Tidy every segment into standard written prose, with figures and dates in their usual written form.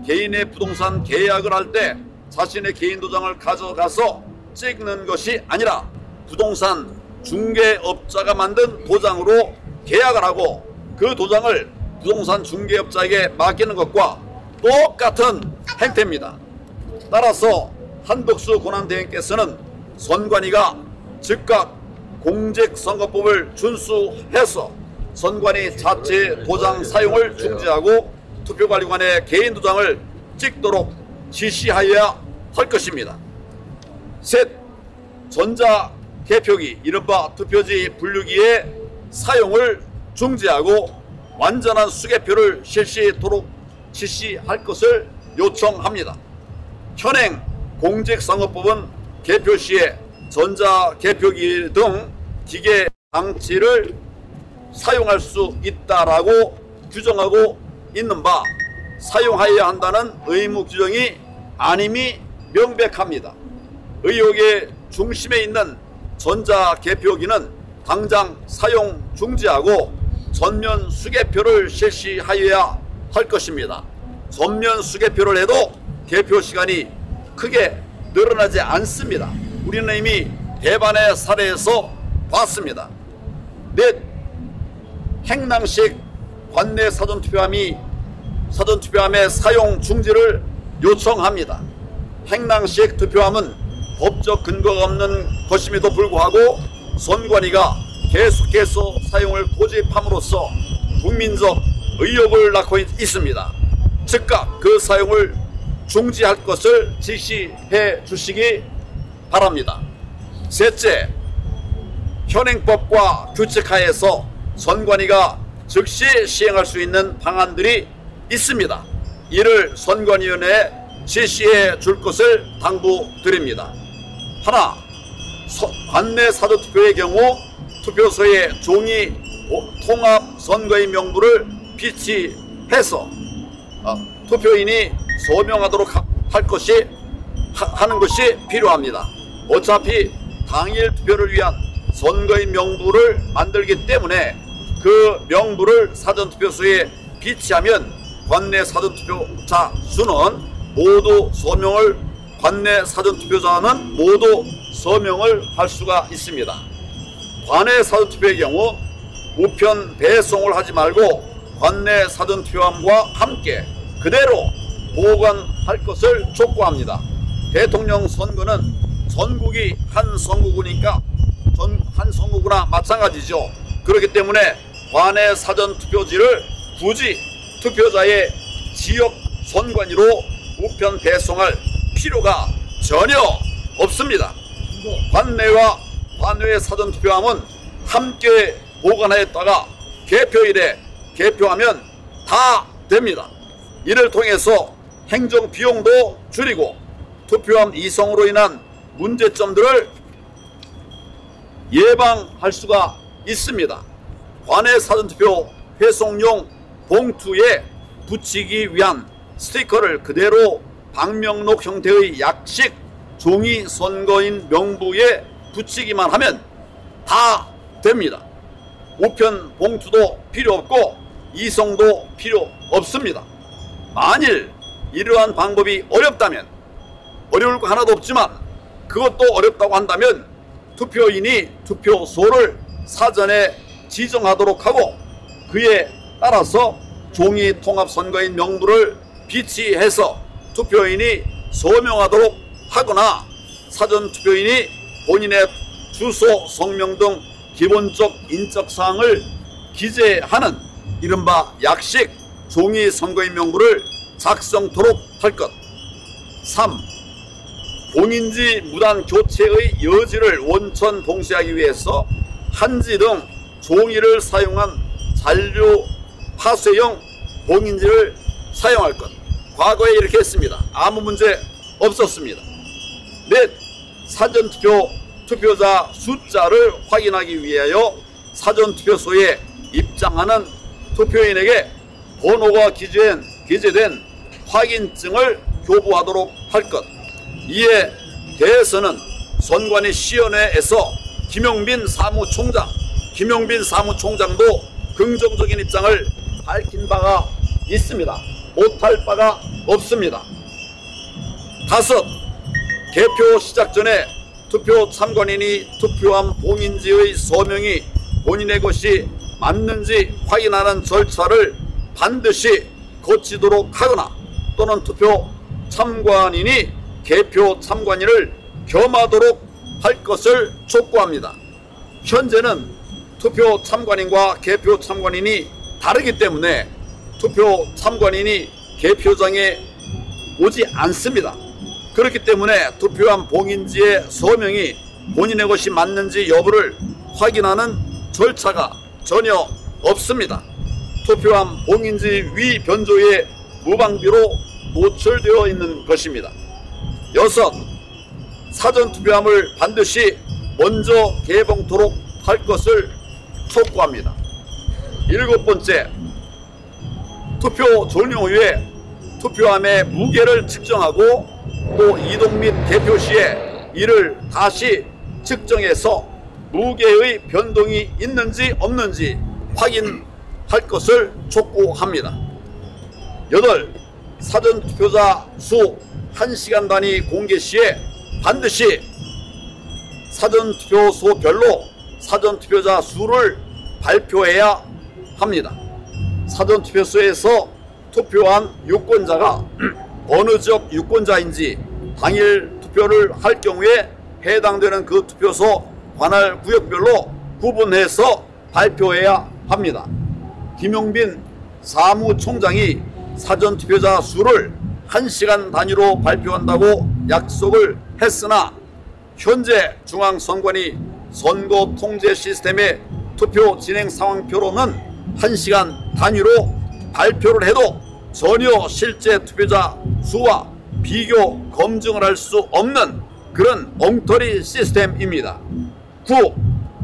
개인의 부동산 계약을 할 때 자신의 개인 도장을 가져가서 찍는 것이 아니라 부동산 중개업자가 만든 도장으로 계약을 하고 그 도장을 부동산 중개업자에게 맡기는 것과 똑같은 행태입니다. 따라서 한덕수 권한대행께서는 선관위가 즉각 공직선거법을 준수해서 선관위 자체 도장 사용을 중지하고 투표관리관의 개인 도장을 찍도록 지시하여야 할 것입니다. 셋, 전자개표기 이른바 투표지 분류기의 사용을 중지하고 완전한 수개표를 실시토록 지시할 것을 요청합니다. 현행 공직선거법은 개표 시에 전자개표기 등 기계 장치를 사용할 수 있다라고 규정하고 있는 바 사용하여야 한다는 의무 규정이 아님이 명백합니다. 의혹의 중심에 있는 전자개표기는 당장 사용 중지하고 전면 수개표를 실시하여야 할 것입니다. 전면 수개표를 해도 개표 시간이 크게 늘어나지 않습니다. 우리는 이미 대반의 사례에서 봤습니다. 넷, 행랑식 관내 사전투표함의 사용 중지를 요청합니다. 행랑식 투표함은 법적 근거가 없는 것임에도 불구하고 선관위가 계속해서 사용을 고집함으로써 국민적 의혹을 낳고 있습니다. 즉각 그 사용을 중지할 것을 지시해 주시기 바랍니다. 셋째, 현행법과 규칙하에서 선관위가 즉시 시행할 수 있는 방안들이 있습니다. 이를 선관위원회에 지시해 줄 것을 당부드립니다. 하나, 관내 사전투표의 경우 투표소에 종이 통합 선거인 명부를 비치해서 투표인이 서명하도록 하는 것이 필요합니다. 어차피 당일 투표를 위한 선거인 명부를 만들기 때문에 그 명부를 사전투표소에 비치하면 관내 사전투표자 수는 모두 서명을 관내 사전투표자는 모두 서명을 할 수가 있습니다. 관내 사전투표의 경우 우편 배송을 하지 말고 관내 사전투표함과 함께 그대로 보관할 것을 촉구합니다. 대통령 선거는 전국이 한 선거구니까 한 선거구나 마찬가지죠. 그렇기 때문에 관내 사전투표지를 굳이 투표자의 지역 선관위로 우편 배송할 필요가 전혀 없습니다. 관내와 관외 사전투표함은 함께 보관하였다가 개표일에 개표하면 다 됩니다. 이를 통해서 행정 비용도 줄이고 투표함 이송으로 인한 문제점들을 예방할 수가 있습니다. 관내 사전투표 회송용 봉투에 붙이기 위한 스티커를 그대로 방명록 형태의 약식 종이 선거인 명부에 붙이기만 하면 다 됩니다. 우편 봉투도 필요 없고 이송도 필요 없습니다. 만일 이러한 방법이 어렵다면, 어려울 거 하나도 없지만 그것도 어렵다고 한다면 투표인이 투표소를 사전에 지정하도록 하고 그에 따라서 종이 통합 선거인 명부를 비치해서 투표인이 서명하도록 하거나 사전투표인이 본인의 주소, 성명 등 기본적 인적사항을 기재하는 이른바 약식 종이 선거인 명부를 작성토록 할 것. 3. 봉인지 무단 교체의 여지를 원천 봉쇄하기 위해서 한지 등 종이를 사용한 잔류 파쇄형 봉인지를 사용할 것. 과거에 이렇게 했습니다. 아무 문제 없었습니다. 넷, 사전투표 투표자 숫자를 확인하기 위하여 사전투표소에 입장하는 투표인에게 번호가 기재된 확인증을 교부하도록 할 것. 이에 대해서는 선관위 시연회에서 김용빈 사무총장도 긍정적인 입장을 밝힌 바가 있습니다. 못할 바가 없습니다. 다섯, 개표 시작 전에 투표 참관인이 투표함 봉인지의 서명이 본인의 것이 맞는지 확인하는 절차를 반드시 거치도록 하거나 또는 투표 참관인이 개표 참관인을 겸하도록 할 것을 촉구합니다. 현재는 투표 참관인과 개표 참관인이 다르기 때문에 투표 참관인이 개표장에 오지 않습니다. 그렇기 때문에 투표함 봉인지의 서명이 본인의 것이 맞는지 여부를 확인하는 절차가 전혀 없습니다. 투표함 봉인지 위 변조에 무방비로 노출되어 있는 것입니다. 여섯, 사전투표함을 반드시 먼저 개봉토록 할 것을 촉구합니다. 일곱 번째, 투표 종료 후에 투표함의 무게를 측정하고 또 이동 및 개표 시에 이를 다시 측정해서 무게의 변동이 있는지 없는지 확인할 것을 촉구합니다. 여덟, 사전투표자 수 1시간 단위 공개 시에 반드시 사전투표소별로 사전투표자 수를 발표해야 합니다. 사전투표소에서 투표한 유권자가 어느 지역 유권자인지 당일 투표를 할 경우에 해당되는 그 투표소 관할 구역별로 구분해서 발표해야 합니다. 김용빈 사무총장이 사전투표자 수를 1시간 단위로 발표한다고 약속을 했으나 현재 중앙선관위 선거통제 시스템의 투표 진행 상황표로는 1시간 단위로 발표를 해도 전혀 실제 투표자 수와 비교 검증을 할 수 없는 그런 엉터리 시스템입니다. 9.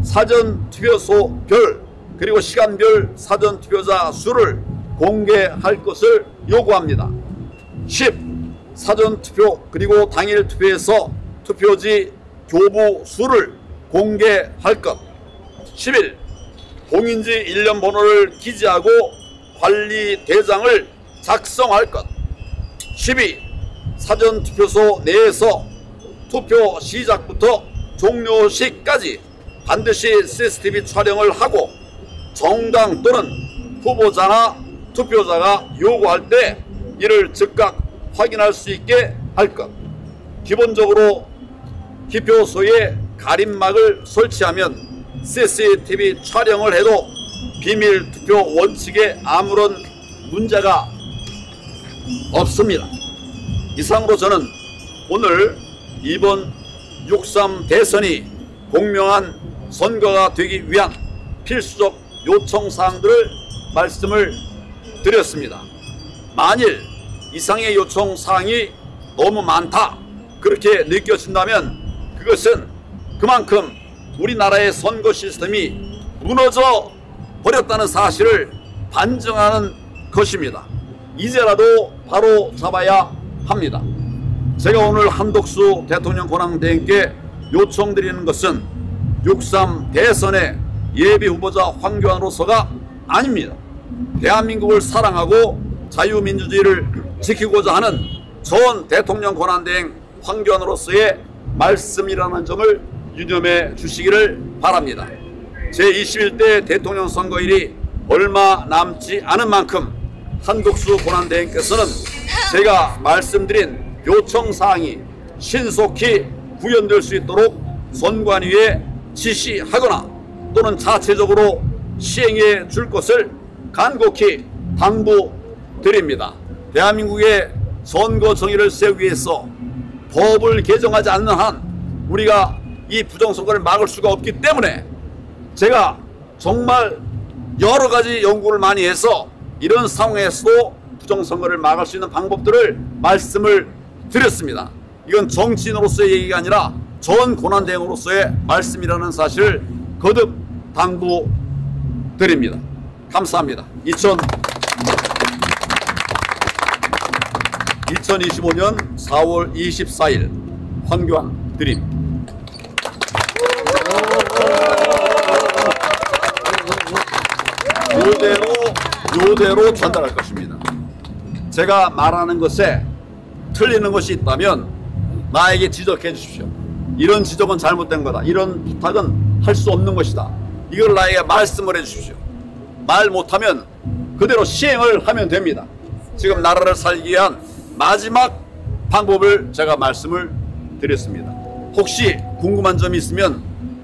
사전투표소별 그리고 시간별 사전투표자 수를 공개할 것을 요구합니다. 10. 사전투표 그리고 당일 투표에서 투표지 교부 수를 공개할 것. 11. 봉인지 일련 번호를 기재하고 관리 대장을 작성할 것. 12. 사전투표소 내에서 투표 시작부터 종료 시까지 반드시 CCTV 촬영을 하고 정당 또는 후보자나 투표자가 요구할 때 이를 즉각 확인할 수 있게 할 것. 기본적으로 기표소에 가림막을 설치하면 CCTV 촬영을 해도 비밀 투표 원칙에 아무런 문제가 없습니다. 이상으로 저는 오늘 이번 6.3 대선이 공명한 선거가 되기 위한 필수적 요청사항들을 말씀을 드렸습니다. 만일 이상의 요청사항이 너무 많다 그렇게 느껴진다면 그것은 그만큼 우리나라의 선거 시스템이 무너져 버렸다는 사실을 반증하는 것입니다. 이제라도 바로 잡아야 합니다. 제가 오늘 한덕수 대통령 권한대행께 요청드리는 것은 6.3 대선의 예비후보자 황교안으로서가 아닙니다. 대한민국을 사랑하고 자유민주주의를 지키고자 하는 전 대통령 권한대행 황교안으로서의 말씀이라는 점을 유념해 주시기를 바랍니다. 제21대 대통령 선거일이 얼마 남지 않은 만큼 한덕수 권한대행께서는 제가 말씀드린 요청사항이 신속히 구현될 수 있도록 선관위에 지시하거나 또는 자체적으로 시행해 줄 것을 간곡히 당부드립니다. 대한민국의 선거 정의를 세우기 위해서 법을 개정하지 않는 한 우리가 이 부정선거를 막을 수가 없기 때문에 제가 정말 여러 가지 연구를 많이 해서 이런 상황에서도 부정선거를 막을 수 있는 방법들을 말씀을 드렸습니다. 이건 정치인으로서의 얘기가 아니라 전 권한대행으로서의 말씀이라는 사실을 거듭 당부드립니다. 감사합니다. 2025년 4월 24일 황교안 드림. 요대로 전달할 것입니다. 제가 말하는 것에 틀리는 것이 있다면 나에게 지적해 주십시오. 이런 지적은 잘못된 거다. 이런 부탁은 할 수 없는 것이다. 이걸 나에게 말씀을 해 주십시오. 말 못하면 그대로 시행을 하면 됩니다. 지금 나라를 살기 위한 마지막 방법을 제가 말씀을 드렸습니다. 혹시 궁금한 점이 있으면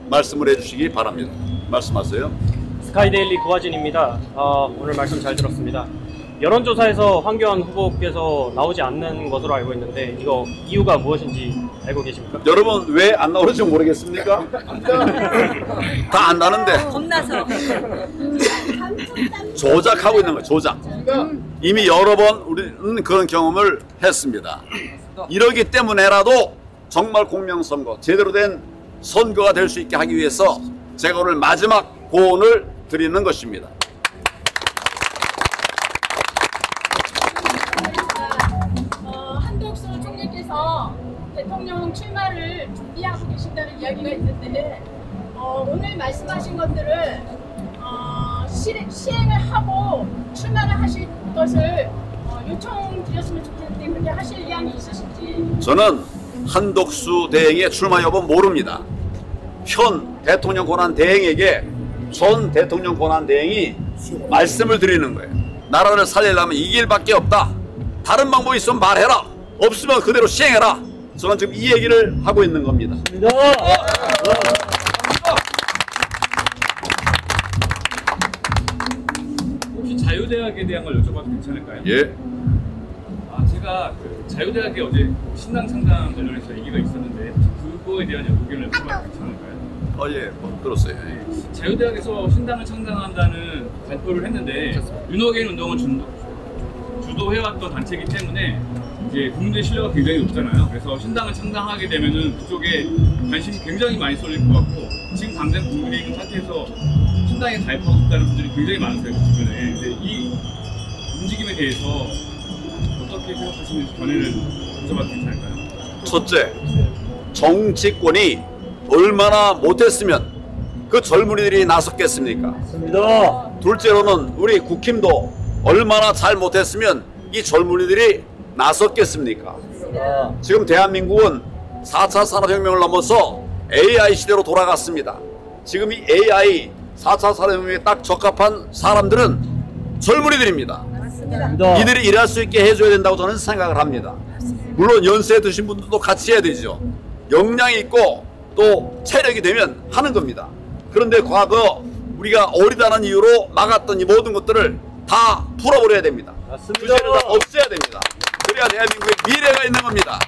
말씀을 해주시기 바랍니다. 말씀하세요. 스카이데일리 구하진입니다. 오늘 말씀 잘 들었습니다. 여론조사에서 황교안 후보께서 나오지 않는 것으로 알고 있는데 이거 이유가 무엇인지 알고 계십니까? 여러분 왜 안 나오는지 모르겠습니까? 다 안다는데 겁나서. 조작하고 있는 거예요. 조작. 이미 여러 번 우리는 그런 경험을 했습니다. 이러기 때문에라도 정말 공명선거, 제대로 된 선거가 될 수 있게 하기 위해서 제가 오늘 마지막 고언을 드리는 것입니다. 한덕수 총리께서 대통령 출마를 준비하고 계신다는 이야기가 있는데 오늘 말씀하신 것들을 시행을 하고 출마를 하실 것을 요청드렸으면 좋겠는데 그렇게 하실 의향이 있으신지. 저는 한덕수 대행의 출마 여부 모릅니다. 현 대통령 권한 대행에게 전 대통령 권한 대행이 말씀을 드리는 거예요. 나라를 살리려면 이 길밖에 없다. 다른 방법이 있으면 말해라. 없으면 그대로 시행해라. 저는 지금 이 얘기를 하고 있는 겁니다. 혹시 자유대학에 대한 걸 여쭤봐도 괜찮을까요? 예. 제가 그 자유대학에 어제 신당 창당 관련해서 얘기가 있었는데 그거에 대한 의견을 여쭤봐도 괜찮을까요? 예, 들었어요. 자유대학에서 신당을 창당한다는 발표를 했는데 윤호개인 운동을 주도해왔던 단체이기 때문에 이제 국민의 신뢰가 굉장히 높잖아요. 그래서 신당을 창당하게 되면은 그쪽에 관심이 굉장히 많이 쏠릴 것 같고 지금 당장 국민의힘 상태에서 신당에 가입하고 싶다는 분들이 굉장히 많으세요. 그 주변에. 근데 이 움직임에 대해서 어떻게 생각하시는지 견해를 여쭤봐도 괜찮을까요? 첫째, 정치권이 얼마나 못했으면 그 젊은이들이 나섰겠습니까? 둘째로는 우리 국힘도 얼마나 잘 못했으면 이 젊은이들이 나섰겠습니까? 지금 대한민국은 4차 산업혁명을 넘어서 AI 시대로 돌아갔습니다. 지금 이 AI 4차 산업혁명에 딱 적합한 사람들은 젊은이들입니다. 이들이 일할 수 있게 해줘야 된다고 저는 생각을 합니다. 물론 연세 드신 분들도 같이 해야 되죠. 역량이 있고 또 체력이 되면 하는 겁니다. 그런데 과거 우리가 어리다는 이유로 막았던 이 모든 것들을 다 풀어버려야 됩니다. 규제를 다 없애야 됩니다. 그래야 대한민국의 미래가 있는 겁니다.